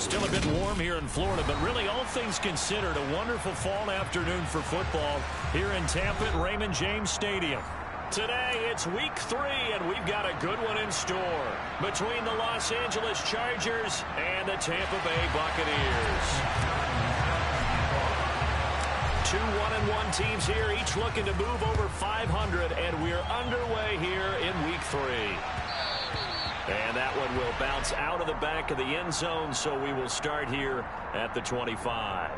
Still a bit warm here in Florida, but really all things considered, a wonderful fall afternoon for football here in Tampa at Raymond James Stadium. Today, it's week 3, and we've got a good one in store between the Los Angeles Chargers and the Tampa Bay Buccaneers. 2 1-1 teams here, each looking to move over 500, and we're underway here in week 3. And that one will bounce out of the back of the end zone, so we will start here at the 25.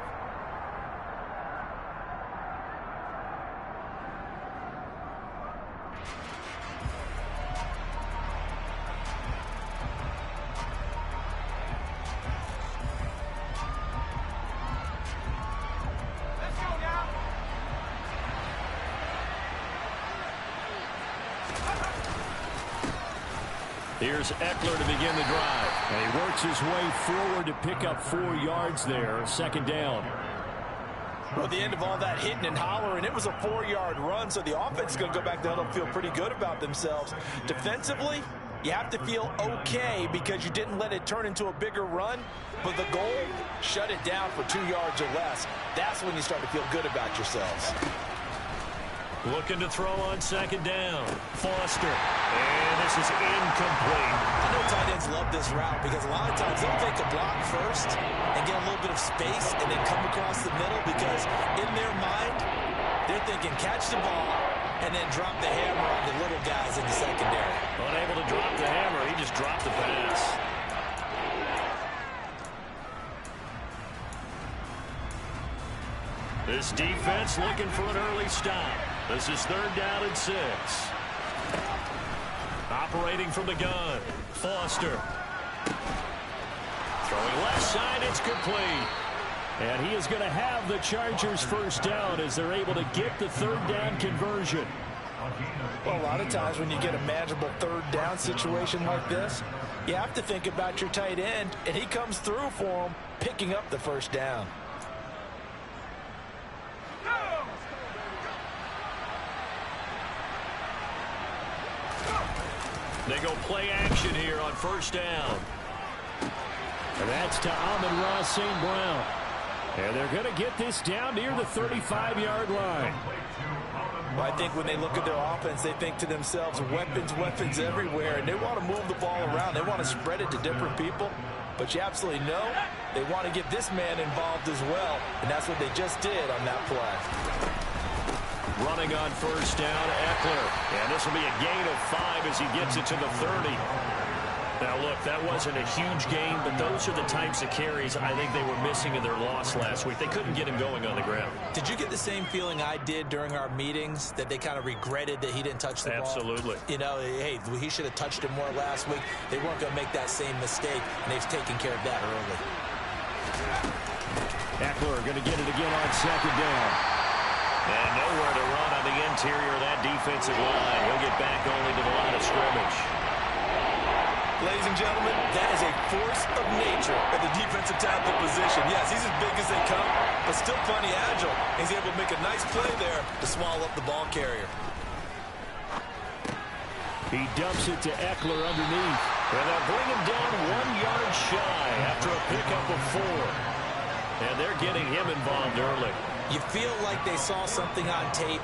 Here's Aefl to begin the drive. And he works his way forward to pick up 4 yards there. Second down. Well, at the end of all that hitting and hollering, it was a 4-yard run, so the offense is going to go back down and feel pretty good about themselves. Defensively, you have to feel okay because you didn't let it turn into a bigger run, but the goal, shut it down for 2 yards or less. That's when you start to feel good about yourselves. Looking to throw on second down. Foster. And this is incomplete. I know tight ends love this route because a lot of times they'll take a block first and get a little bit of space and then come across the middle because in their mind, they're thinking catch the ball and then drop the hammer on the little guys in the secondary. Unable to drop the hammer. He just dropped the pass. This defense looking for an early stop. This is 3rd down and 6. Operating from the gun. Foster. Throwing left side, it's complete. And he is going to have the Chargers first down as they're able to get the 3rd down conversion. Well, a lot of times when you get a manageable 3rd down situation like this, you have to think about your tight end, and he comes through for him, picking up the first down. They go play action here on first down. And that's to Amon-Ra St. Brown. And they're going to get this down near the 35-yard line. Well, I think when they look at their offense, they think to themselves, weapons, weapons everywhere, and they want to move the ball around. They want to spread it to different people. But you absolutely know they want to get this man involved as well, and that's what they just did on that play. Running on first down, Aefl. And this will be a gain of 5 as he gets it to the 30. Now, look, that wasn't a huge gain, but those are the types of carries I think they were missing in their loss last week. They couldn't get him going on the ground. Did you get the same feeling I did during our meetings, that they kind of regretted that he didn't touch the ball? Absolutely. You know, hey, he should have touched it more last week. They weren't going to make that same mistake, and they've taken care of that early. Aefl going to get it again on second down. And nowhere to run on the interior of that defensive line. He'll get back only to the line of scrimmage. Ladies and gentlemen, that is a force of nature at the defensive tackle position. Yes, he's as big as they come, but still plenty agile. He's able to make a nice play there to swallow up the ball carrier. He dumps it to Aefl underneath. And they'll bring him down 1 yard shy after a pickup of 4. And they're getting him involved early. You feel like they saw something on tape,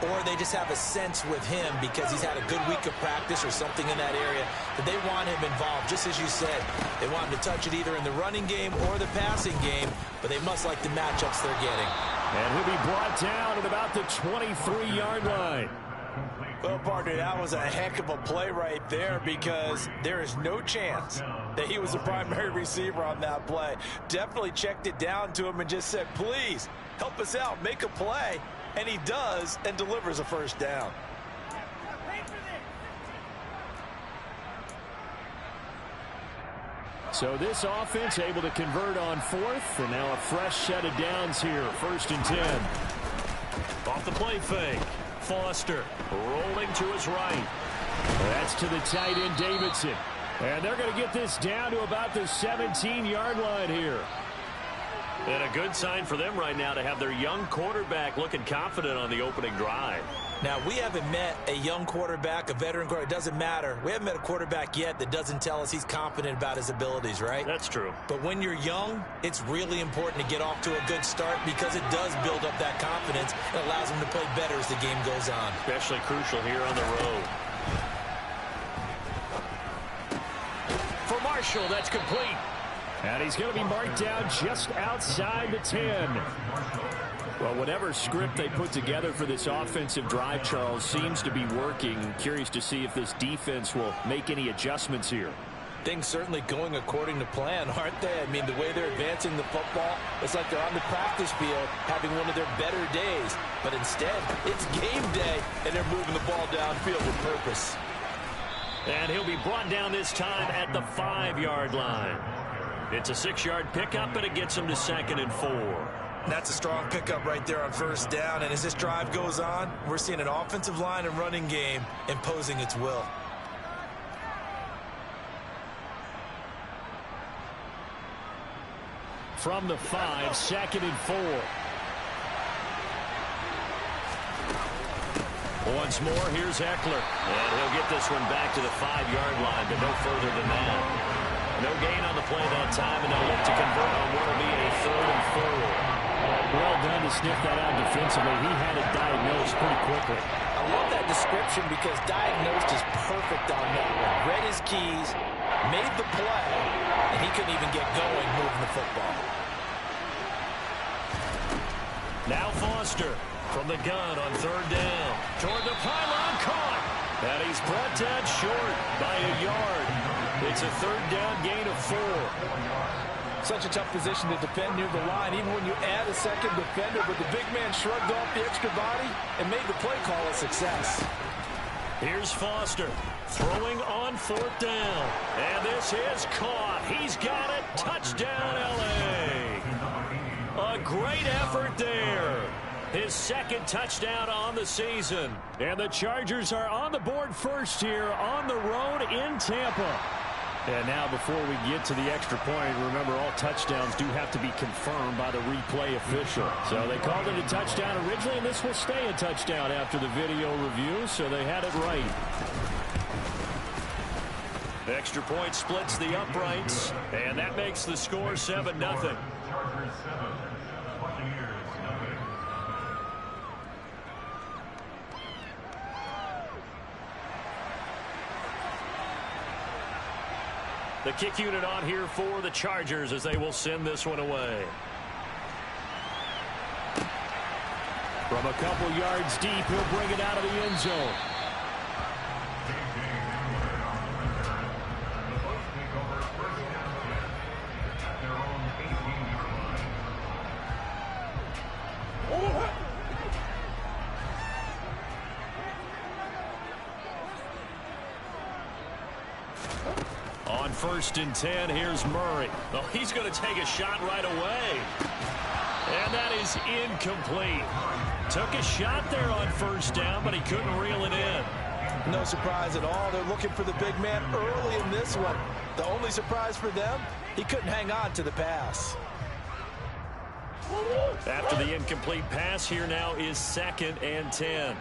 or they just have a sense with him because he's had a good week of practice or something in that area that they want him involved. Just as you said, they want him to touch it either in the running game or the passing game, but they must like the matchups they're getting. And he'll be brought down at about the 23-yard line. Well, partner, that was a heck of a play right there because there is no chance that he was the primary receiver on that play. Definitely checked it down to him and just said, please, help us out, make a play. And he does and delivers a first down. So this offense able to convert on 4th, and now a fresh set of downs here, 1st and 10. Off the play fake. Foster rolling to his right. That's to the tight end, Davidson. And they're going to get this down to about the 17-yard line here. And a good sign for them right now to have their young quarterback looking confident on the opening drive. Now, we haven't met a young quarterback, a veteran quarterback. It doesn't matter. We haven't met a quarterback yet that doesn't tell us he's confident about his abilities, right? That's true. But when you're young, it's really important to get off to a good start because it does build up that confidence. It allows them to play better as the game goes on. Especially crucial here on the road. For Marshall, that's complete. And he's going to be marked down just outside the 10. Well, whatever script they put together for this offensive drive, Charles, seems to be working. Curious to see if this defense will make any adjustments here. Things certainly going according to plan, aren't they? I mean, the way they're advancing the football, it's like they're on the practice field having one of their better days. But instead, it's game day, and they're moving the ball downfield with purpose. And he'll be brought down this time at the 5-yard line. It's a 6-yard pickup, and it gets him to 2nd and 4. And that's a strong pickup right there on first down. And as this drive goes on, we're seeing an offensive line and running game imposing its will. From the 5, 2nd and 4. Once more, here's Aefl. And he'll get this one back to the 5-yard line, but no further than that. No gain on the play that time, and they'll look to convert on what will be a 3rd and 4. Well done to sniff that out defensively. He had it diagnosed pretty quickly. I love that description because diagnosed is perfect on that one. Read his keys, made the play, and he couldn't even get going moving the football. Now Foster from the gun on 3rd down. Toward the pylon, caught. And he's brought down short by a yard. It's a 3rd down gain of 4. Such a tough position to defend near the line, even when you add a second defender, but the big man shrugged off the extra body and made the play call a success. Here's Foster throwing on 4th down. And this is caught. He's got it. Touchdown, L.A. A great effort there. His 2nd touchdown on the season. And the Chargers are on the board first here on the road in Tampa. And now before we get to the extra point, remember all touchdowns do have to be confirmed by the replay official. So they called it a touchdown originally, and this will stay a touchdown after the video review, so they had it right. Extra point splits the uprights, and that makes the score 7-0. The kick unit on here for the Chargers as they will send this one away. From a couple yards deep, he'll bring it out of the end zone. On 1st and 10, here's Murray. Oh, he's going to take a shot right away. And that is incomplete. Took a shot there on 1st down, but he couldn't reel it in. No surprise at all. They're looking for the big man early in this one. The only surprise for them, he couldn't hang on to the pass. After the incomplete pass, here now is 2nd and 10.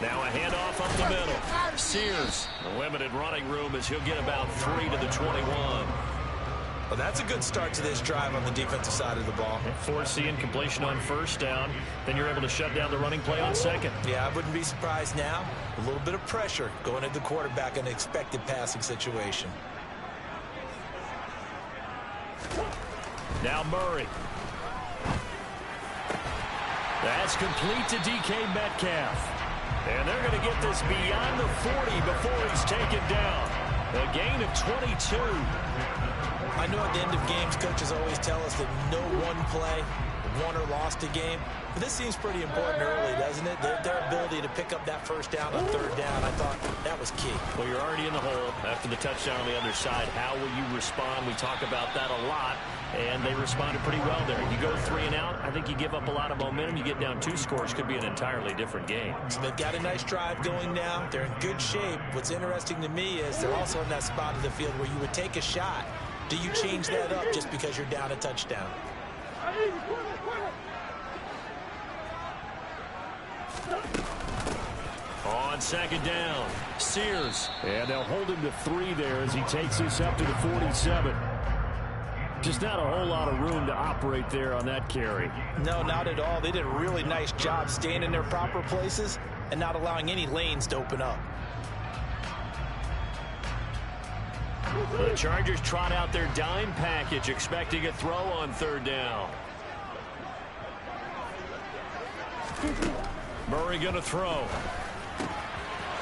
Now a handoff up the middle. Sears, limited running room as he'll get about 3 to the 21. Well, that's a good start to this drive on the defensive side of the ball. Force the incompletion on 1st down. Then you're able to shut down the running play on 2nd. Yeah, I wouldn't be surprised now. A little bit of pressure going at the quarterback in an expected passing situation. Now Murray. That's complete to DK Metcalf. And they're going to get this beyond the 40 before he's taken down. A gain of 22. I know at the end of games, coaches always tell us that no one play won or lost a game. But this seems pretty important early, doesn't it? Their ability to pick up that 1st down on 3rd down, I thought that was key. Well, you're already in the hole after the touchdown on the other side. How will you respond? We talk about that a lot and they responded pretty well there. You go 3 and out, I think you give up a lot of momentum. You get down 2 scores, could be an entirely different game. So they've got a nice drive going now. They're in good shape. What's interesting to me is they're also in that spot of the field where you would take a shot. Do you change that up just because you're down a touchdown? On second down, Sears. And they'll hold him to 3 there as he takes this up to the 47. Just not a whole lot of room to operate there on that carry. No, not at all. They did a really nice job staying in their proper places and not allowing any lanes to open up. The Chargers trot out their dime package, expecting a throw on third down. Murray going to throw.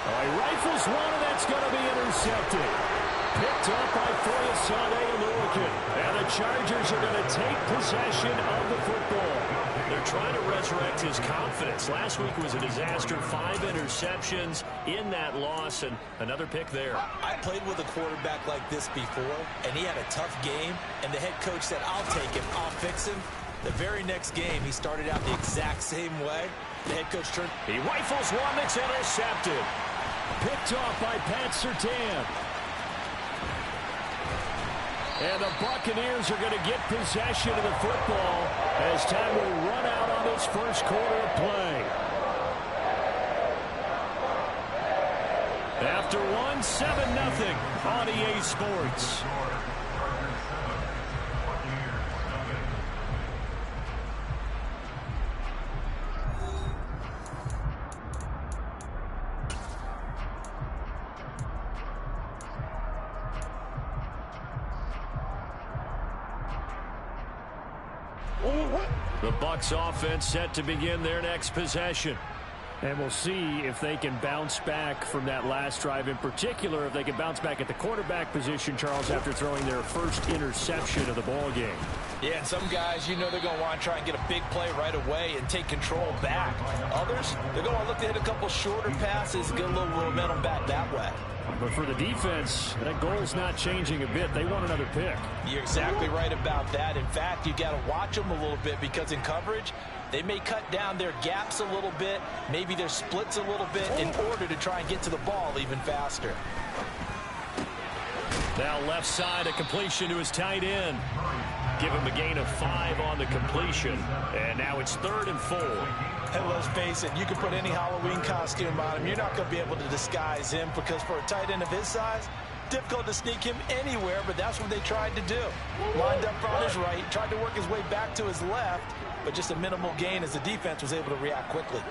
He rifles one, and that's going to be intercepted. Picked up by Foyesade and Lurkin. And the Chargers are going to take possession of the football. They're trying to resurrect his confidence. Last week was a disaster. 5 interceptions in that loss, and another pick there. I played with a quarterback like this before, and he had a tough game, and the head coach said, I'll take him, I'll fix him. The very next game, he started out the exact same way. The head coach turned. He rifles one that's intercepted. Picked off by Pat Surtain. And the Buccaneers are going to get possession of the football as time will run out on this first quarter of play. After 1, 7-0 on EA Sports. The Bucs offense set to begin their next possession. And we'll see if they can bounce back from that last drive, in particular if they can bounce back at the quarterback position, Charles, after throwing their first interception of the ball game. Yeah, and some guys, you know they're going to want to try and get a big play right away and take control back. Others, they're going to look to hit a couple shorter passes and get a little momentum back that way. But for the defense, that goal's not changing a bit. They want another pick. You're exactly right about that. In fact, you got to watch them a little bit because in coverage, they may cut down their gaps a little bit, maybe their splits a little bit in order to try and get to the ball even faster. Now left side, a completion to his tight end. Give him a gain of 5 on the completion. And now it's 3rd and 4. And let's face it, you can put any Halloween costume on him. You're not going to be able to disguise him because for a tight end of his size, difficult to sneak him anywhere, but that's what they tried to do. Lined up on his right, tried to work his way back to his left, but just a minimal gain as the defense was able to react quickly.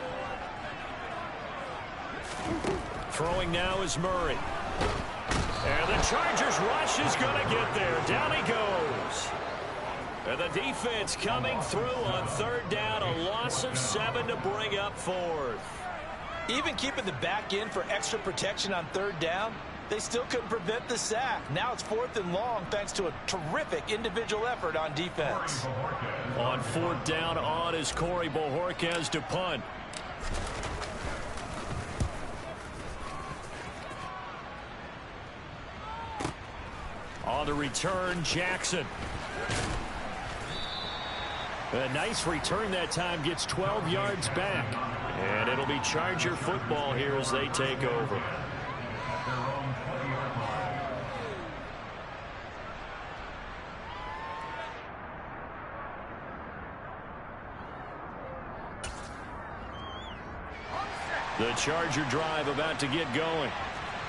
Throwing now is Murray. And the Chargers rush is going to get there. Down he goes. And the defense coming through on 3rd down. A loss of 7 to bring up 4th. Even keeping the back end for extra protection on 3rd down, they still couldn't prevent the sack. Now it's 4th and long thanks to a terrific individual effort on defense. On 4th down on is Corey Bojorquez to punt. On the return, Jackson. A nice return that time, gets 12 yards back. And it'll be Charger football here as they take over. The Charger drive about to get going.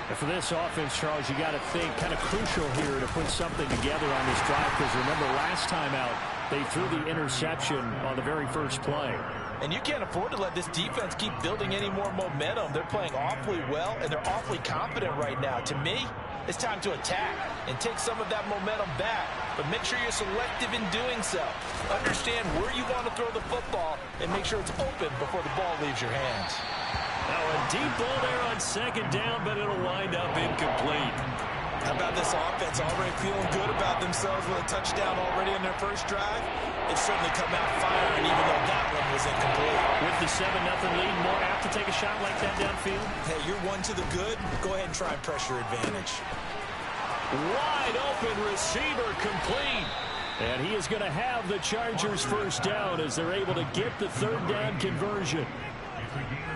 And for this offense, Charles, you got to think kind of crucial here to put something together on this drive, because remember last time out, they threw the interception on the very first play. And you can't afford to let this defense keep building any more momentum. They're playing awfully well, and they're awfully confident right now. To me, it's time to attack and take some of that momentum back. But make sure you're selective in doing so. Understand where you want to throw the football and make sure it's open before the ball leaves your hands. Now a deep ball there on 2nd down, but it'll wind up incomplete. How about this offense already feeling good about themselves with a touchdown already in their first drive? They've certainly come out firing even though that one was incomplete. With the 7-0 lead, more apt to take a shot like that downfield? Hey, you're one to the good. Go ahead and try and pressure advantage. Wide open receiver complete. And he is going to have the Chargers first down as they're able to get the third down conversion.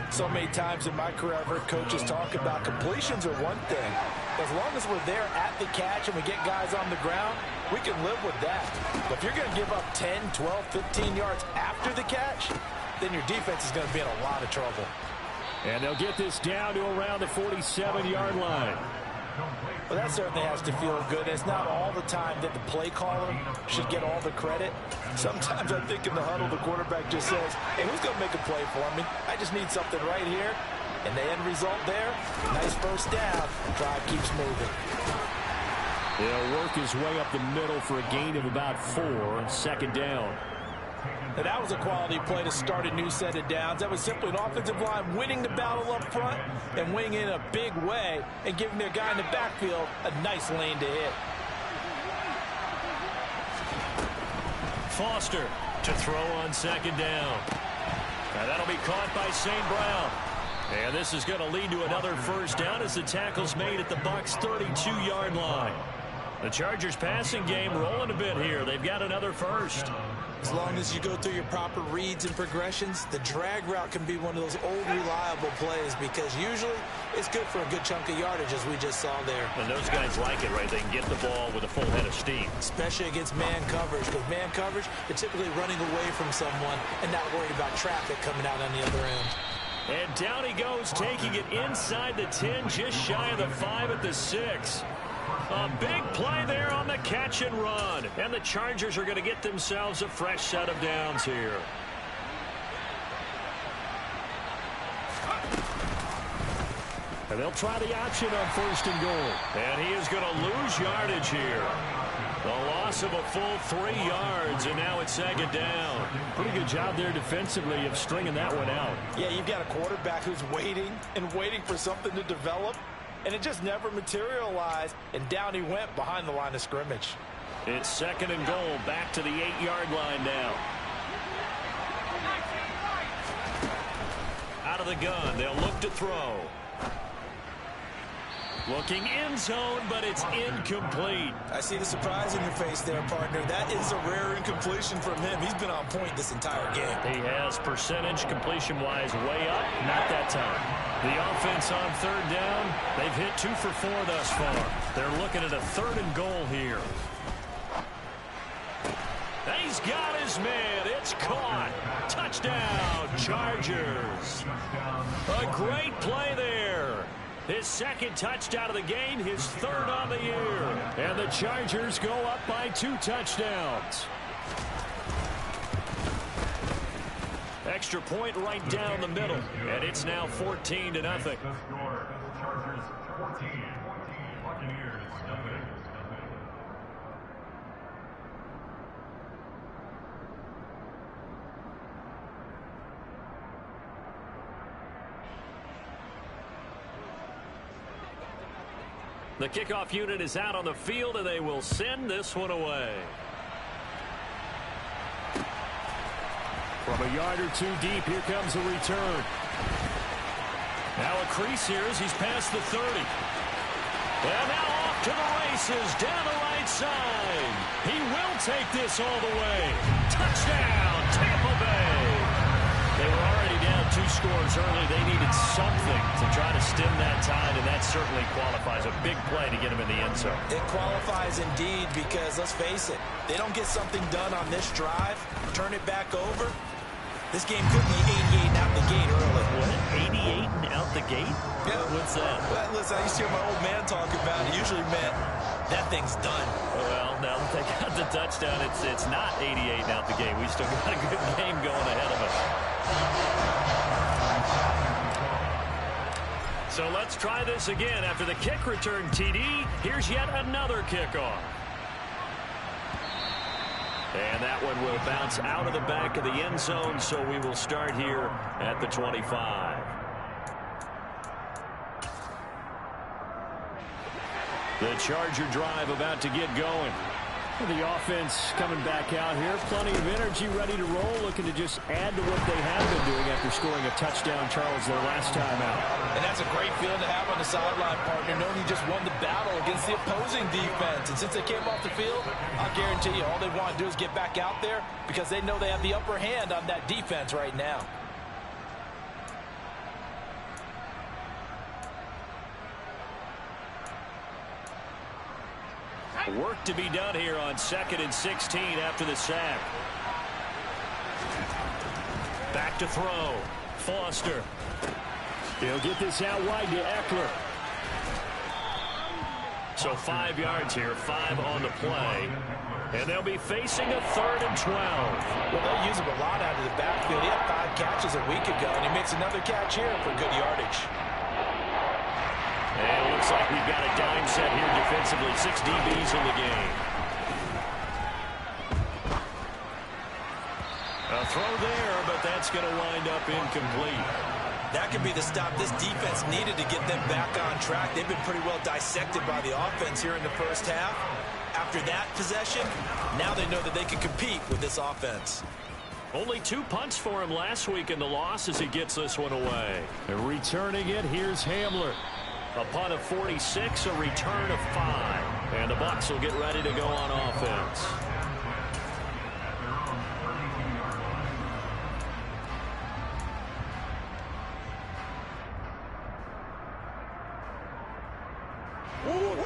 So many times in my career, I've heard coaches talk about completions are one thing. As long as we're there at the catch and we get guys on the ground, we can live with that. But if you're going to give up 10, 12, 15 yards after the catch, then your defense is going to be in a lot of trouble. And they'll get this down to around the 47-yard line. Well, that certainly has to feel good. It's not all the time that the play caller should get all the credit. Sometimes I think in the huddle, the quarterback just says, hey, who's going to make a play for me? I just need something right here. And the end result there, nice first down. Drive keeps moving. He'll work his way up the middle for a gain of about 4, second down. Now, that was a quality play to start a new set of downs. That was simply an offensive line winning the battle up front and winning in a big way and giving their guy in the backfield a nice lane to hit. Foster to throw on second down. Now that'll be caught by St. Brown. And this is going to lead to another first down as the tackle's made at the Bucs' 32-yard line. The Chargers passing game rolling a bit here. They've got another first. As long as you go through your proper reads and progressions, the drag route can be one of those old reliable plays because usually it's good for a good chunk of yardage as we just saw there. And those guys like it, right? They can get the ball with a full head of steam. Especially against man coverage, because man coverage, they're typically running away from someone and not worried about traffic coming out on the other end. And down he goes, taking it inside the 10, just shy of the 5 at the 6. A big play there on the catch and run. And the Chargers are going to get themselves a fresh set of downs here. And they'll try the option on first and goal. And he is going to lose yardage here. The loss of a full 3 yards, and now it's second down. Pretty good job there defensively of stringing that one out. Yeah, you've got a quarterback who's waiting and waiting for something to develop, and it just never materialized, and down he went behind the line of scrimmage. It's second and goal, back to the 8-yard line now. Out of the gun, they'll look to throw. Looking end zone, but it's incomplete. I see the surprise in your face there, partner. That is a rare incompletion from him. He's been on point this entire game. He has percentage completion-wise way up. Not that time. The offense on third down, they've hit 2 for 4 thus far. They're looking at a third and goal here. He's got his man. It's caught. Touchdown, Chargers. A great play there. His second touchdown of the game, his third on the year. And the Chargers go up by 2 touchdowns. Extra point right down the middle. And it's now 14-0. Chargers 14, Buccaneers nothing. The kickoff unit is out on the field, and they will send this one away. From a yard or 2 deep, here comes a return. Now a crease here as he's past the 30. And now off to the races, down the right side. He will take this all the way. Touchdown, Tampa Bay. They were already down 2 scores early. They needed something to try to stem that tide, and that certainly qualifies. A big play to get him in the end zone. It qualifies indeed because, let's face it, they don't get something done on this drive, turn it back over. This game could be 88 out the gate early. What? 88 and out the gate? Yeah. What's that? Well, listen, I used to hear my old man talk about it. Usually meant that thing's done. Well, now that they got the touchdown, it's not 88 and out the gate. We still got a good game going ahead of us. So let's try this again. After the kick return, TD, here's yet another kickoff. And that one will bounce out of the back of the end zone, so we will start here at the 25. The Charger drive about to get going. The offense coming back out here. Plenty of energy, ready to roll, looking to just add to what they have been doing after scoring a touchdown, Charles, their last time out. And that's a great feeling to have on the sideline, partner, knowing you just won the battle against the opposing defense. And since they came off the field, I'll guarantee you all they want to do is get back out there because they know they have the upper hand on that defense right now. Work to be done here on 2nd and 16 after the sack. Back to throw. Foster. He'll get this out wide to Aefl. So 5 yards here, 5 on the play. And they'll be facing a 3rd and 12. Well, they'll use him a lot out of the backfield. He had 5 catches a week ago, and he makes another catch here for good yardage. And it looks like we've got a dime set here defensively. 6 DBs in the game. A throw there, but that's going to wind up incomplete. That could be the stop this defense needed to get them back on track. They've been pretty well dissected by the offense here in the first half. After that possession, now they know that they can compete with this offense. Only 2 punts for him last week in the loss as he gets this one away. And returning it, here's Hamler. A punt of 46, a return of 5. And the Bucs will get ready to go on offense.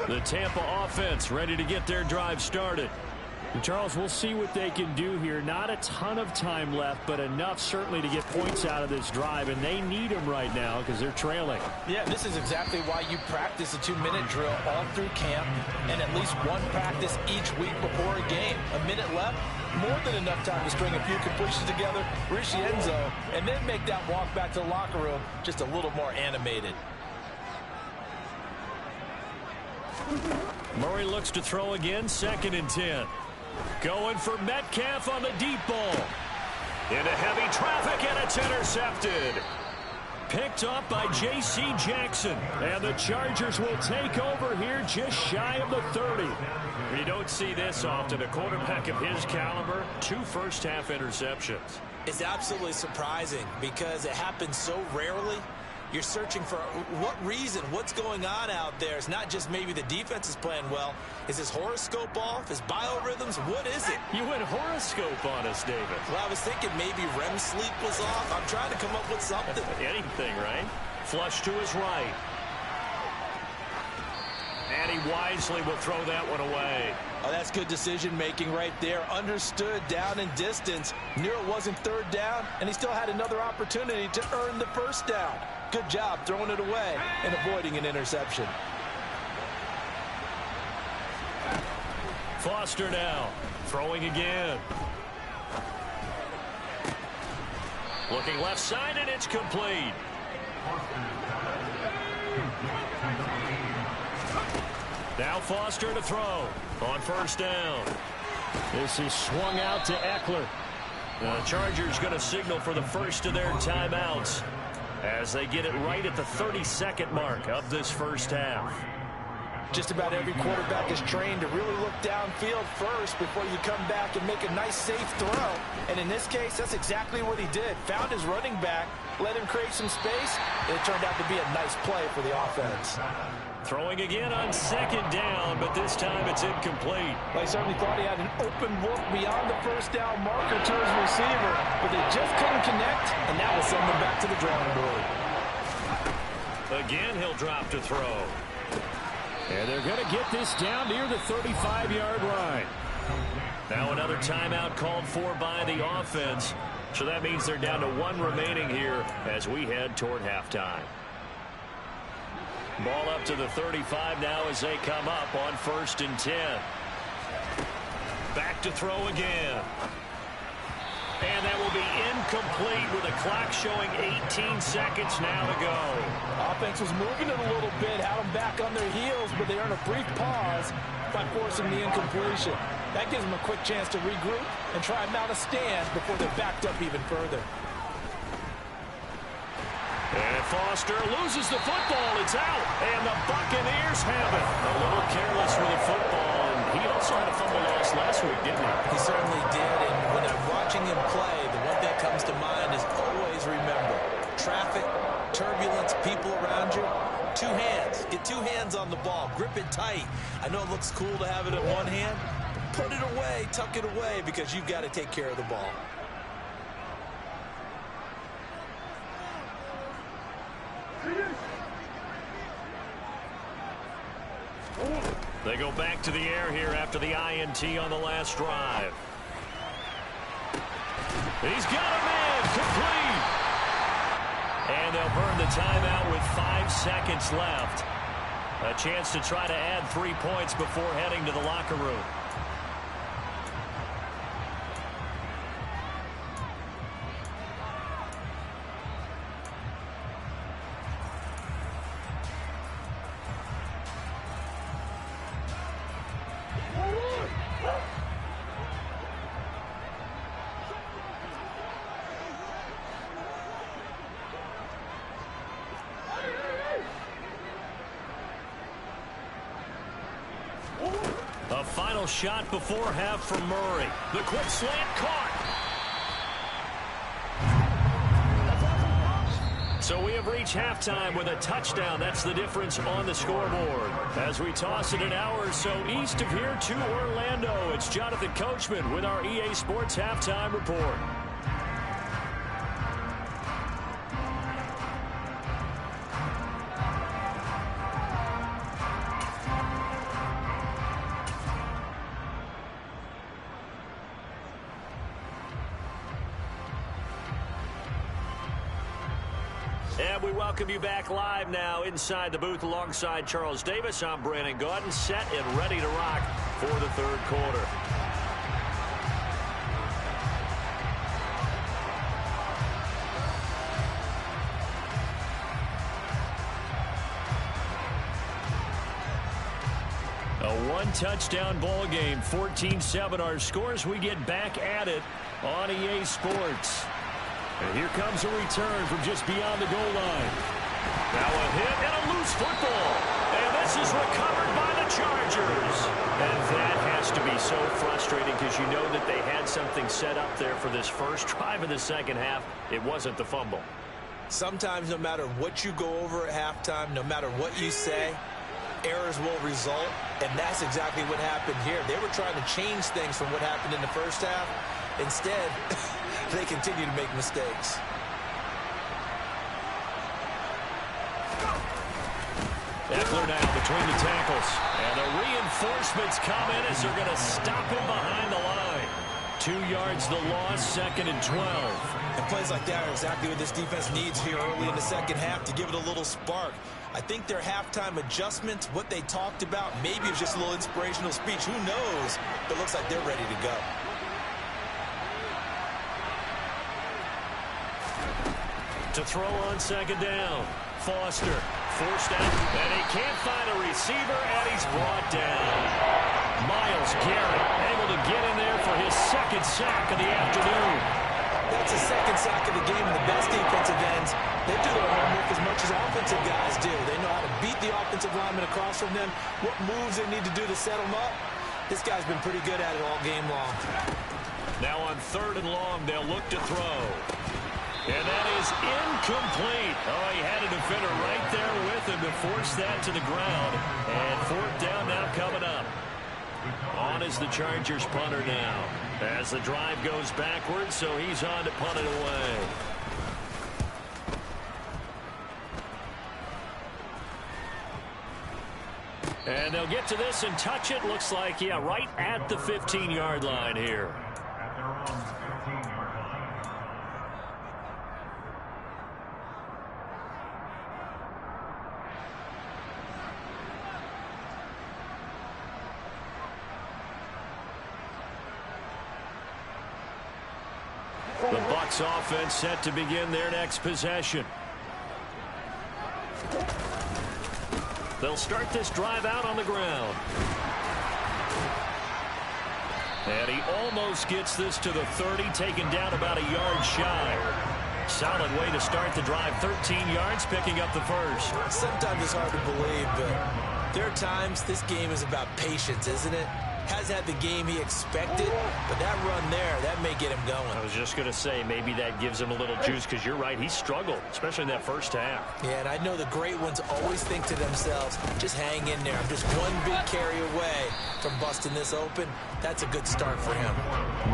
The Tampa offense ready to get their drive started. And Charles, we'll see what they can do here. Not a ton of time left, but enough certainly to get points out of this drive, and they need them right now because they're trailing. Yeah, this is exactly why you practice a 2-minute drill all through camp and at least one practice each week before a game. A minute left, more than enough time to string a few completions together, reach the end zone, and then make that walk back to the locker room just a little more animated. Murray looks to throw again, 2nd and 10. Going for Metcalf on the deep ball. Into heavy traffic, and it's intercepted. Picked up by J.C. Jackson. And the Chargers will take over here just shy of the 30. You don't see this often. A quarterback of his caliber, 2 first-half interceptions. It's absolutely surprising because it happens so rarely. You're searching for what reason, what's going on out there. It's not just maybe the defense is playing well. Is his horoscope off? His biorhythms? What is it? You went horoscope on us, David. Well, I was thinking maybe REM sleep was off. I'm trying to come up with something. Anything, right? Flush to his right. And he wisely will throw that one away. Oh, that's good decision-making right there. Understood down and distance. Knew it wasn't 3rd down, and he still had another opportunity to earn the 1st down. Good job throwing it away and avoiding an interception. Foster now, throwing again. Looking left side, and it's complete. Now Foster to throw on 1st down. This is swung out to Aefl. The Chargers going to signal for the first of their timeouts as they get it right at the 32nd mark of this first half. Just about every quarterback is trained to really look downfield first before you come back and make a nice, safe throw. And in this case, that's exactly what he did. Found his running back, let him create some space, and it turned out to be a nice play for the offense. Throwing again on 2nd down, but this time it's incomplete. Well, he certainly thought he had an open look beyond the 1st down marker to his receiver, but they just couldn't connect, and that will send them back to the drawing board. Again, he'll drop to throw. And they're going to get this down near the 35-yard line. Now another timeout called for by the offense. So that means they're down to 1 remaining here as we head toward halftime. Ball up to the 35 now as they come up on 1st and 10. Back to throw again. And that will be incomplete with a clock showing 18 seconds now to go. Offense was moving it a little bit, had them back on their heels, but they earned a brief pause by forcing the incompletion. That gives them a quick chance to regroup and try and mount a stand before they're backed up even further. And Foster loses the football. It's out. And the Buccaneers have it. A little careless with the football, and he also had a fumble loss last week, didn't he? He certainly did, and when I'm watching him play, the one thing that comes to mind is always remember, traffic, turbulence, people around you, two hands. Get two hands on the ball. Grip it tight. I know it looks cool to have it in one hand, but put it away, tuck it away, because you've got to take care of the ball. They go back to the air here after the INT on the last drive. He's got a man complete. And they'll burn the timeout with 5 seconds left. A chance to try to add 3 points before heading to the locker room. A final shot before half from Murray. The quick slant caught. So we have reached halftime with a touchdown. That's the difference on the scoreboard. As we toss it an hour or so east of here to Orlando, it's Jonathan Coachman with our EA Sports Halftime Report. And we welcome you back live now inside the booth alongside Charles Davis. I'm Brandon Gaudin, set and ready to rock for the third quarter. A one-touchdown ball game, 14-7 our scores. We get back at it on EA Sports. And here comes a return from just beyond the goal line. Now a hit and a loose football. And this is recovered by the Chargers. And that has to be so frustrating because you know that they had something set up there for this first drive of the second half. It wasn't the fumble. Sometimes no matter what you go over at halftime, no matter what you say, errors will result. And that's exactly what happened here. They were trying to change things from what happened in the first half. Instead, they continue to make mistakes. Aefl now between the tackles. And the reinforcements come in as they're going to stop him behind the line. 2 yards the loss, 2nd and 12. And plays like that are exactly what this defense needs here early in the second half to give it a little spark. I think their halftime adjustments, what they talked about, maybe it's just a little inspirational speech. Who knows? But it looks like they're ready to go. To throw on 2nd down. Foster forced out, and he can't find a receiver, and he's brought down. Myles Garrett able to get in there for his 2nd sack of the afternoon. That's a 2nd sack of the game, and the best defensive ends, they do their homework as much as offensive guys do. They know how to beat the offensive lineman across from them, what moves they need to do to set them up. This guy's been pretty good at it all game long. Now on 3rd and long, they'll look to throw. And that is incomplete. Oh, he had a defender right there with him to force that to the ground. And 4th down now coming up. On is the Chargers punter now. As the drive goes backwards, so he's on to punt it away. And they'll get to this and touch it. Looks like, yeah, right at the 15-yard line here. At their own 15-yard line. The Bucs offense set to begin their next possession. They'll start this drive out on the ground. And he almost gets this to the 30, taken down about a yard shy. Solid way to start the drive. 13 yards, picking up the first. Sometimes it's hard to believe, but there are times this game is about patience, isn't it? Hasn't had the game he expected, but that run there, that may get him going. I was just going to say, maybe that gives him a little juice, because you're right, he struggled, especially in that first half. Yeah, and I know the great ones always think to themselves, just hang in there. I'm just one big carry away from busting this open. That's a good start for him.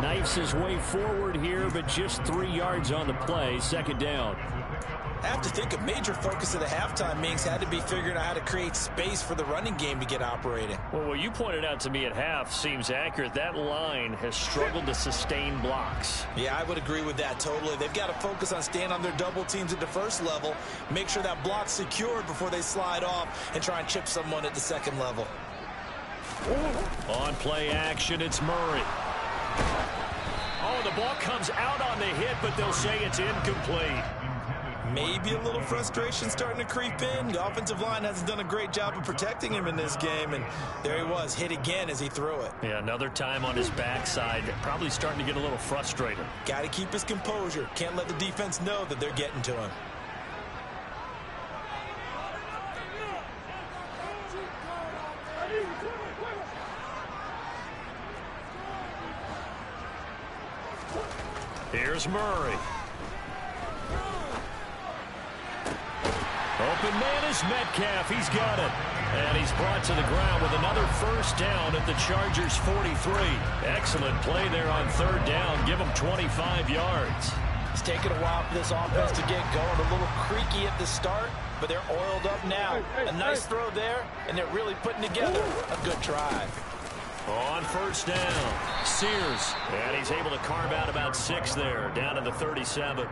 Knifes his way forward here, but just 3 yards on the play. Second down. I have to think a major focus of the halftime meetings had to be figuring out how to create space for the running game to get operating. Well, what you pointed out to me at half seems accurate. That line has struggled to sustain blocks. Yeah, I would agree with that totally. They've got to focus on staying on their double teams at the first level, make sure that block's secured before they slide off and try and chip someone at the second level. On play action, it's Murray. Oh, the ball comes out on the hit, but they'll say it's incomplete. Maybe a little frustration starting to creep in. The offensive line hasn't done a great job of protecting him in this game, and there he was, hit again as he threw it. Yeah, another time on his backside, probably starting to get a little frustrated. Got to keep his composure. Can't let the defense know that they're getting to him. Here's Murray. Open man is Metcalf. He's got it. And he's brought to the ground with another first down at the Chargers' 43. Excellent play there on third down. Give him 25 yards. It's taken a while for this offense to get going. A little creaky at the start, but they're oiled up now. A nice throw there, and they're really putting together a good drive. On first down, Sears. And he's able to carve out about 6 there, down to the 37.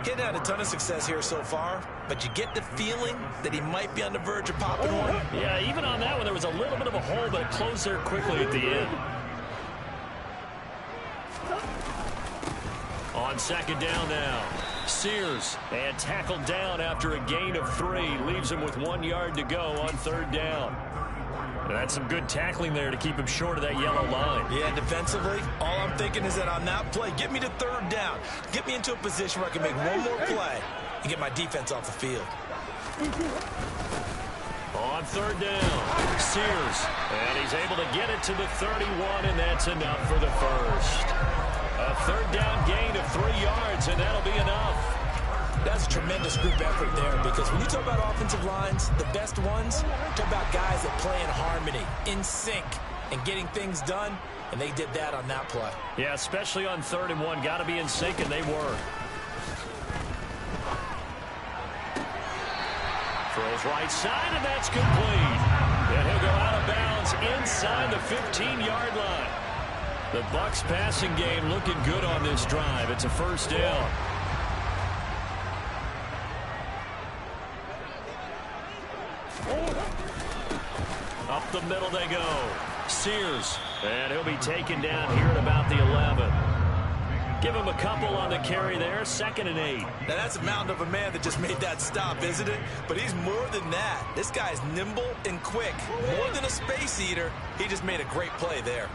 He's had a ton of success here so far, but you get the feeling that he might be on the verge of popping one. Yeah, even on that one, there was a little bit of a hole, but it closed there quickly at the end. On second down now, Sears. And tackled down after a gain of 3. Leaves him with 1 yard to go on third down. And that's some good tackling there to keep him short of that yellow line. Yeah, defensively, all I'm thinking is that on that play, get me to third down. Get me into a position where I can make one more play and get my defense off the field. On third down, Sears. And he's able to get it to the 31, and that's enough for the first. A third down gain of 3 yards, and that'll be enough. That's a tremendous group effort there, because when you talk about offensive lines, the best ones, talk about guys that play in harmony, in sync, and getting things done, and they did that on that play. Yeah, especially on 3rd and 1. Got to be in sync, and they were. Throws right side, and that's complete. And he'll go out of bounds inside the 15-yard line. The Bucs passing game looking good on this drive. It's a first down. Up the middle they go. Sears. And he'll be taken down here at about the 11. Give him a couple on the carry there. 2nd and 8. Now that's a mountain of a man that just made that stop, isn't it? But he's more than that. This guy's nimble and quick. More than a space eater. He just made a great play there.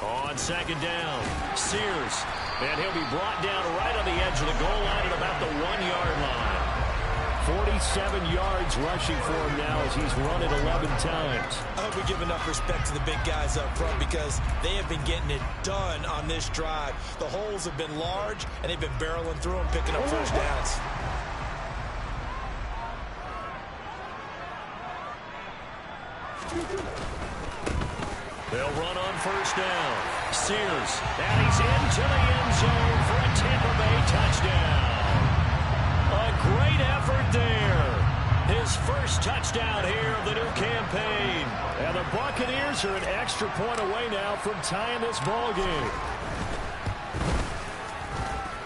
On second down, Sears. And he'll be brought down right on the edge of the goal line at about the 1-yard line. 47 yards rushing for him now as he's run it 11 times. I hope we give enough respect to the big guys up front, because they have been getting it done on this drive. The holes have been large, and they've been barreling through them, picking up first downs. They'll run on first down. Sears, and he's into the end zone for a Tampa Bay touchdown. A great effort there. His first touchdown here of the new campaign. And the Buccaneers are an extra point away now from tying this ball game.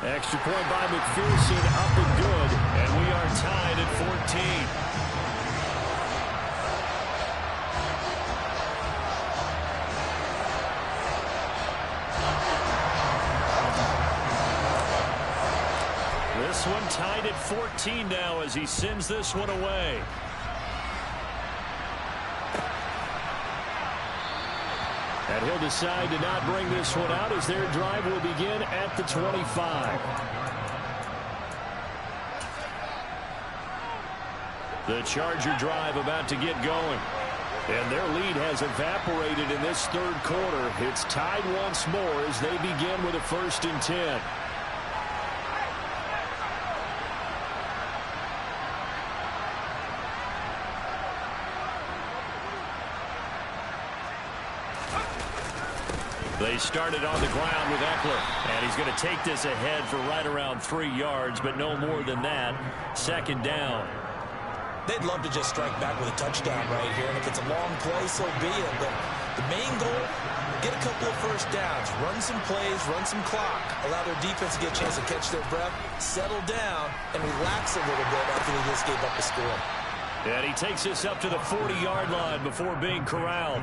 Extra point by McPherson, up and good. And we are tied at 14. This one tied at 14 now as he sends this one away. And he'll decide to not bring this one out as their drive will begin at the 25. The Charger drive about to get going. And their lead has evaporated in this third quarter. It's tied once more as they begin with a 1st and 10. They started on the ground with Aefl, and he's going to take this ahead for right around 3 yards, but no more than that. 2nd down. They'd love to just strike back with a touchdown right here, and if it's a long play, so be it. But the main goal, get a couple of 1st downs, run some plays, run some clock, allow their defense to get a chance to catch their breath, settle down, and relax a little bit after they just gave up a score. And he takes this up to the 40-yard line before being corralled.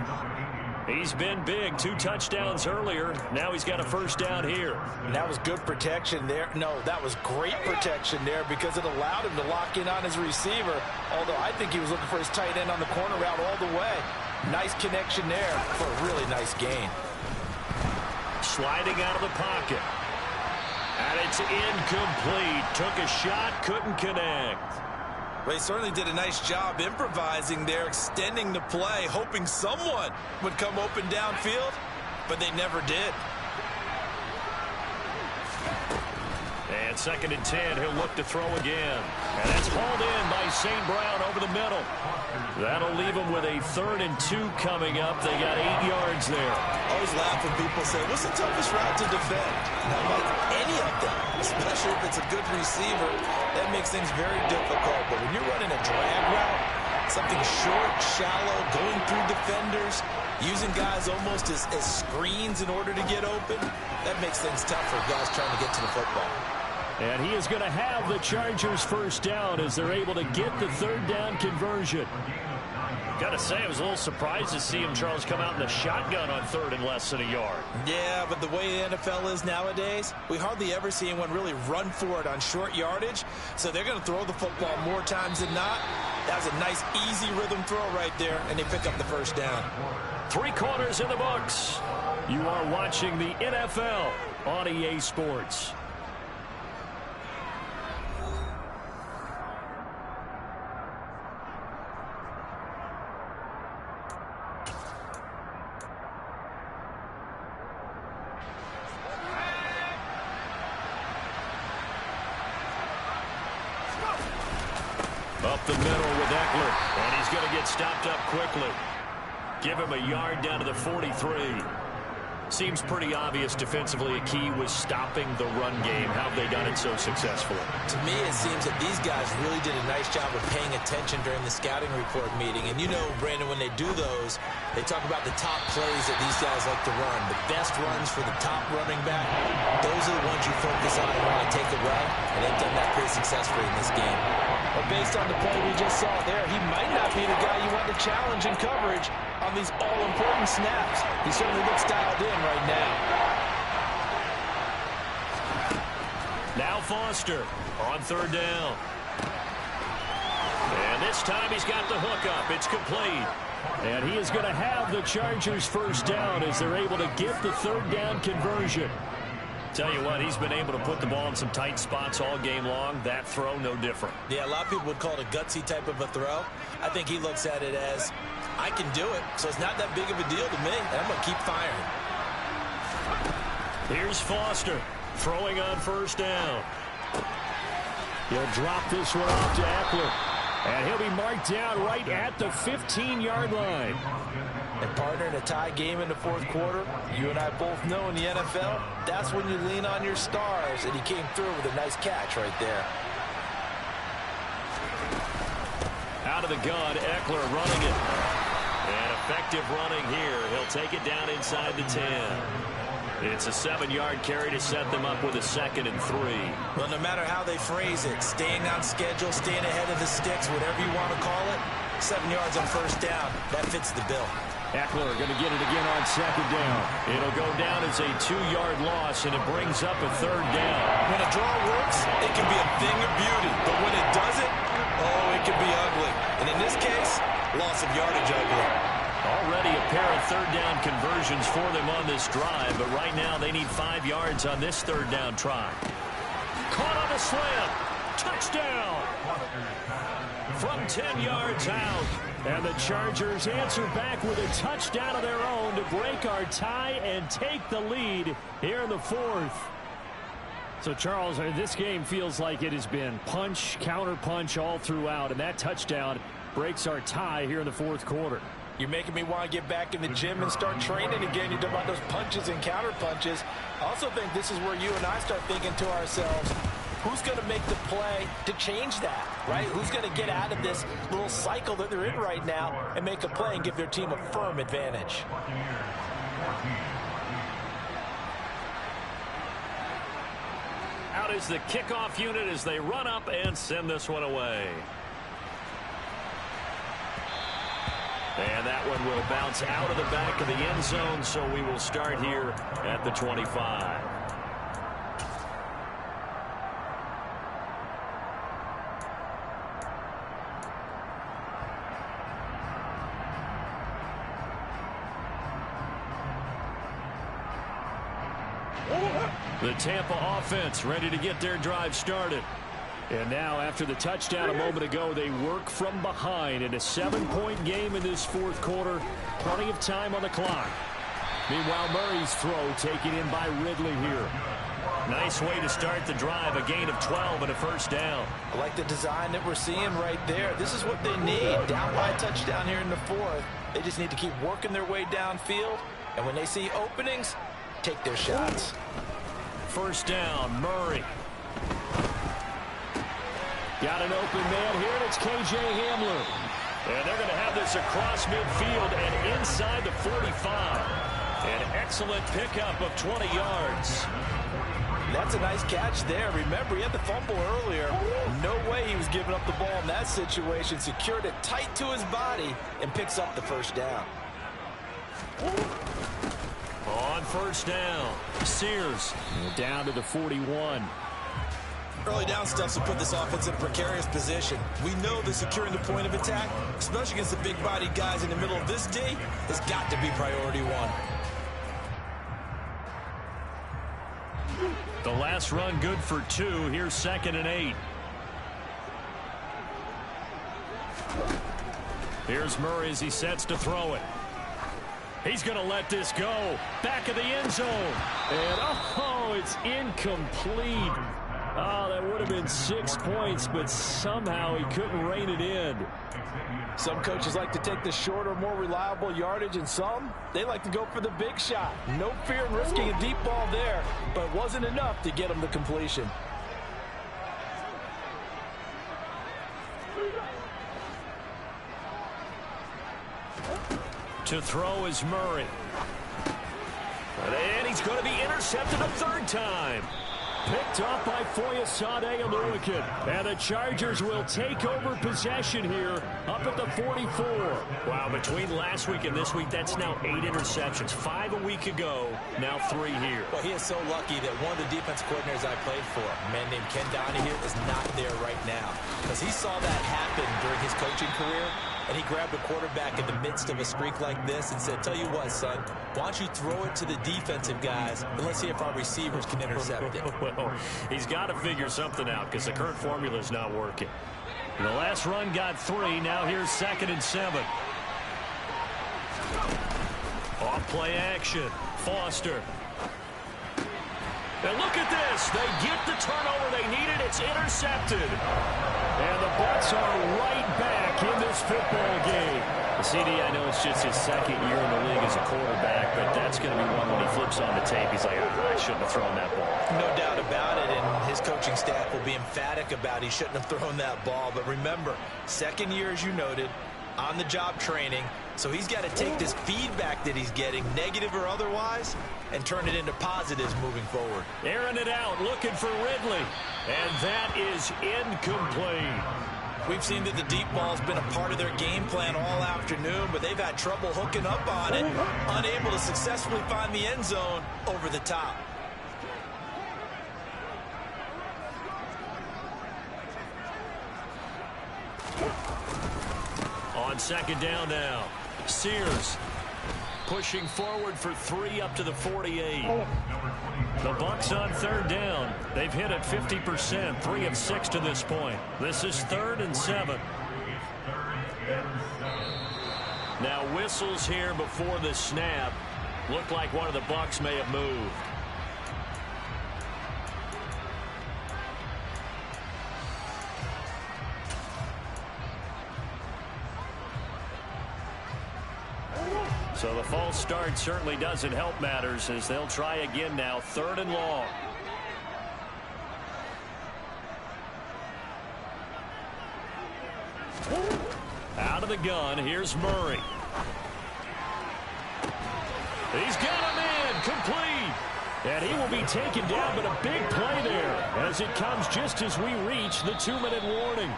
He's been big. 2 touchdowns earlier. Now he's got a 1st down here. And that was good protection there. No, that was great protection there because it allowed him to lock in on his receiver. Although I think he was looking for his tight end on the corner route all the way. Nice connection there for a really nice gain. Sliding out of the pocket. And it's incomplete. Took a shot, couldn't connect. Well, he certainly did a nice job improvising there, extending the play, hoping someone would come open downfield, but they never did. And 2nd and 10, he'll look to throw again. And that's hauled in by St. Brown over the middle. That'll leave him with a 3rd and 2 coming up. They got 8 yards there. I always laugh when people say, what's the toughest route to defend? And I'm like, any of them, especially if it's a good receiver. That makes things very difficult. But when you're running a drag route, something short, shallow, going through defenders, using guys almost as screens in order to get open, that makes things tough for guys trying to get to the football. And he is going to have the Chargers 1st down as they're able to get the 3rd down conversion. Got to say, I was a little surprised to see him, Charles, come out in the shotgun on 3rd and less than a yard. Yeah, but the way the NFL is nowadays, we hardly ever see anyone really run for it on short yardage. So they're going to throw the football more times than not. That was a nice, easy rhythm throw right there, and they pick up the 1st down. 3 quarters in the books. You are watching the NFL on EA Sports. Up the middle with Aefl, and he's going to get stopped up quickly. Give him a yard down to the 43. Seems pretty obvious defensively a key was stopping the run game. How have they done it so successfully? To me, it seems that these guys really did a nice job of paying attention during the scouting report meeting. And you know, Brandon, when they do those, they talk about the top plays that these guys like to run. The best runs for the top running back, those are the ones you focus on and want to take away. And they've done that pretty successfully in this game. But based on the play we just saw there, he might not be the guy you want to challenge in coverage on these all-important snaps. He certainly looks dialed in right now. Now Foster on 3rd down. And this time he's got the hook up. It's complete. And he is going to have the Chargers 1st down as they're able to get the 3rd down conversion. Tell you what, he's been able to put the ball in some tight spots all game long. That throw, no different. Yeah, a lot of people would call it a gutsy type of a throw. I think he looks at it as, I can do it, so it's not that big of a deal to me, and I'm going to keep firing. Here's Foster throwing on 1st down. He'll drop this one off to Aefl, and he'll be marked down right at the 15-yard line. And partner, in a tie game in the 4th quarter, you and I both know in the NFL, that's when you lean on your stars, and he came through with a nice catch right there. Out of the gun, Aefl running it. And effective running here. He'll take it down inside the 10. It's a 7-yard carry to set them up with a 2nd and 3. Well, no matter how they phrase it, staying on schedule, staying ahead of the sticks, whatever you want to call it, 7 yards on 1st down, that fits the bill. Aefl going to get it again on 2nd down. It'll go down as a 2-yard loss, and it brings up a 3rd down. When a draw works, it can be a thing of beauty. But when it doesn't, oh, it can be ugly. And in this case, loss of yardage ugly. Already a pair of 3rd down conversions for them on this drive, but right now they need 5 yards on this 3rd down try. Caught on a slam. Touchdown. from 10 yards out. And the Chargers answer back with a touchdown of their own to break our tie and take the lead here in the fourth. So, Charles, this game feels like it has been punch, counter-punch all throughout, and that touchdown breaks our tie here in the fourth quarter. You're making me want to get back in the gym and start training again. You're talking about those punches and counter punches. I also think this is where you and I start thinking to ourselves, who's going to make the play to change that, right? Who's going to get out of this little cycle that they're in right now and make a play and give their team a firm advantage? Out is the kickoff unit as they run up and send this one away. And that one will bounce out of the back of the end zone, so we will start here at the 25. The Tampa offense ready to get their drive started. And now, after the touchdown a moment ago, they work from behind in a 7-point game in this fourth quarter. Plenty of time on the clock. Meanwhile, Murray's throw taken in by Ridley here. Nice way to start the drive, a gain of 12 and a first down. I like the design that we're seeing right there. This is what they need. Down by a touchdown here in the fourth. They just need to keep working their way downfield. And when they see openings, take their shots. First down, Murray. Got an open man here, and it's K.J. Hamler. And they're going to have this across midfield and inside the 45. An excellent pickup of 20 yards. That's a nice catch there. Remember, he had the fumble earlier. No way he was giving up the ball in that situation. Secured it tight to his body and picks up the first down. On first down, Sears down to the 41. Early down stuff will put this offense in a precarious position. We know that securing the point of attack, especially against the big-bodied guys in the middle of this D, has got to be priority one. The last run good for 2. Here's 2nd and 8. Here's Murray as he sets to throw it. He's going to let this go. Back of the end zone. And, oh, it's incomplete. Oh, that would have been 6 points, but somehow he couldn't rein it in. Some coaches like to take the shorter, more reliable yardage, and some, they like to go for the big shot. No fear in risking a deep ball there, but it wasn't enough to get him the completion. To throw is Murray. And he's going to be intercepted a third time. Picked off by Foyesade Aluakin. And the Chargers will take over possession here up at the 44. Wow, between last week and this week, that's now 8 interceptions. 5 a week ago, now 3 here. Well, he is so lucky that one of the defense coordinators I played for, a man named Ken Donahue, is not there right now. Because he saw that happen during his coaching career, and he grabbed a quarterback in the midst of a streak like this and said, tell you what, son, why don't you throw it to the defensive guys, and let's see if our receivers can intercept it. Well, he's got to figure something out because the current formula is not working. The last run got 3. Now here's 2nd and 7. Off play action. Foster. And look at this. They get the turnover they needed. It's intercepted. And the Bucs are right back in this football game. CD, I know it's just his 2nd year in the league as a quarterback, but that's going to be one when he flips on the tape. He's like, I shouldn't have thrown that ball. No doubt about it, and his coaching staff will be emphatic about he shouldn't have thrown that ball. But remember, 2nd year, as you noted, on-the-job training. So he's got to take this feedback that he's getting, negative or otherwise, and turn it into positives moving forward. Airing it out, looking for Ridley. And that is incomplete. We've seen that the deep ball's been a part of their game plan all afternoon, but they've had trouble hooking up on it, unable to successfully find the end zone over the top. On 2nd down now, Sears pushing forward for 3 up to the 48. The Bucs on 3rd down. They've hit at 50%, 3 of 6 to this point. This is 3rd and 7. Now whistles here before the snap. Looked like one of the Bucs may have moved. So the false start certainly doesn't help matters as they'll try again now. 3rd and long. Out of the gun, here's Murray. He's got him in, complete. And he will be taken down, but a big play there as it comes just as we reach the 2-minute warning.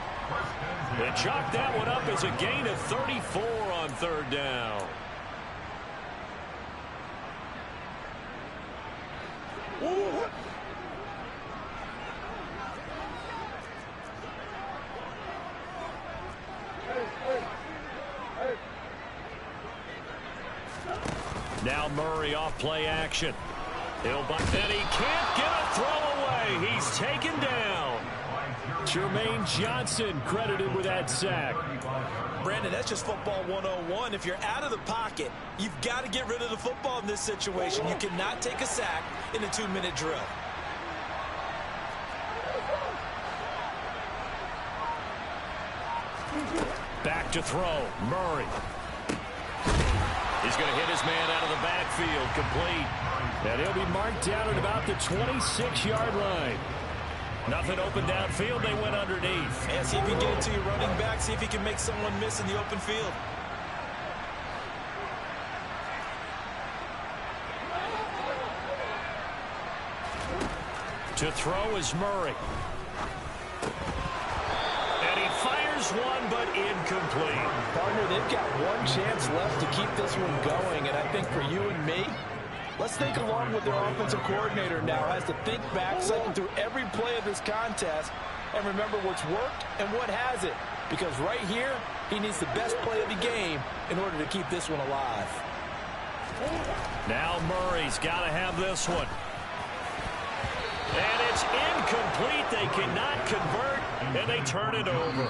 They chalked that one up as a gain of 34 on 3rd down. Now Murray off play action. He'll buck that. He can't get a throw away. He's taken down. Jermaine Johnson credited with that sack. Brandon, that's just football 101. If you're out of the pocket, you've got to get rid of the football in this situation. You cannot take a sack in a 2-minute drill. Back to throw. Murray. He's going to hit his man out of the backfield. Complete. And he'll be marked down at about the 26-yard line. Nothing open downfield. They went underneath. And see if you can get it to your running back. See if you can make someone miss in the open field. To throw is Murray. And he fires one, but incomplete. Partner, they've got one chance left to keep this one going. And I think for you and me, let's think along with their offensive coordinator now. Has to think back, cycle through every play of this contest, and remember what's worked and what hasn't. Because right here, he needs the best play of the game in order to keep this one alive. Now Murray's got to have this one. And it's incomplete. They cannot convert, and they turn it over.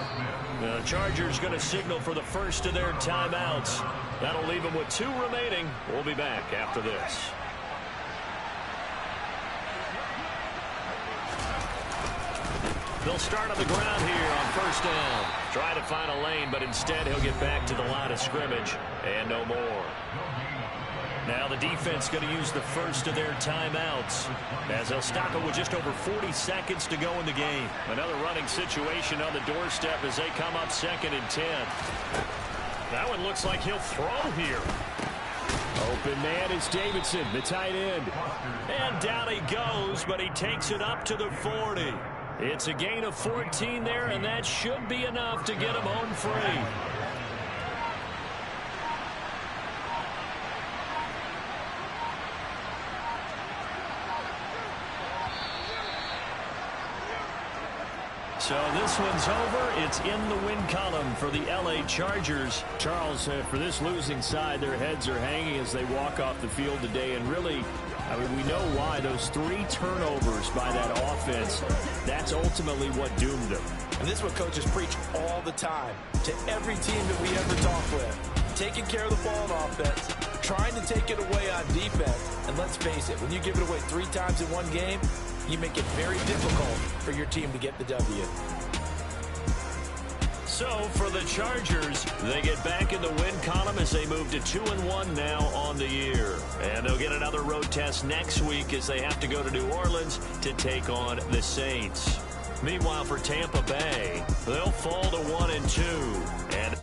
The Chargers going to signal for the first of their timeouts. That'll leave them with 2 remaining. We'll be back after this. They'll start on the ground here on 1st down. Try to find a lane, but instead he'll get back to the line of scrimmage and no more. Now the defense going to use the first of their timeouts as they'll stop it with just over 40 seconds to go in the game. Another running situation on the doorstep as they come up 2nd and 10. That one looks like he'll throw here. Open man is Davidson, the tight end. And down he goes, but he takes it up to the 40. It's a gain of 14 there, and that should be enough to get him home free. So this one's over. It's in the win column for the L.A. Chargers. Charles, for this losing side, their heads are hanging as they walk off the field today. And really, I mean, we know why. Those 3 turnovers by that offense, that's ultimately what doomed them. And this is what coaches preach all the time to every team that we ever talk with. Taking care of the ball on offense, trying to take it away on defense. And let's face it, when you give it away 3 times in one game, you make it very difficult for your team to get the W. So for the Chargers, they get back in the win column as they move to 2-1 now on the year. And they'll get another road test next week as they have to go to New Orleans to take on the Saints. Meanwhile, for Tampa Bay, they'll fall to 1-2. And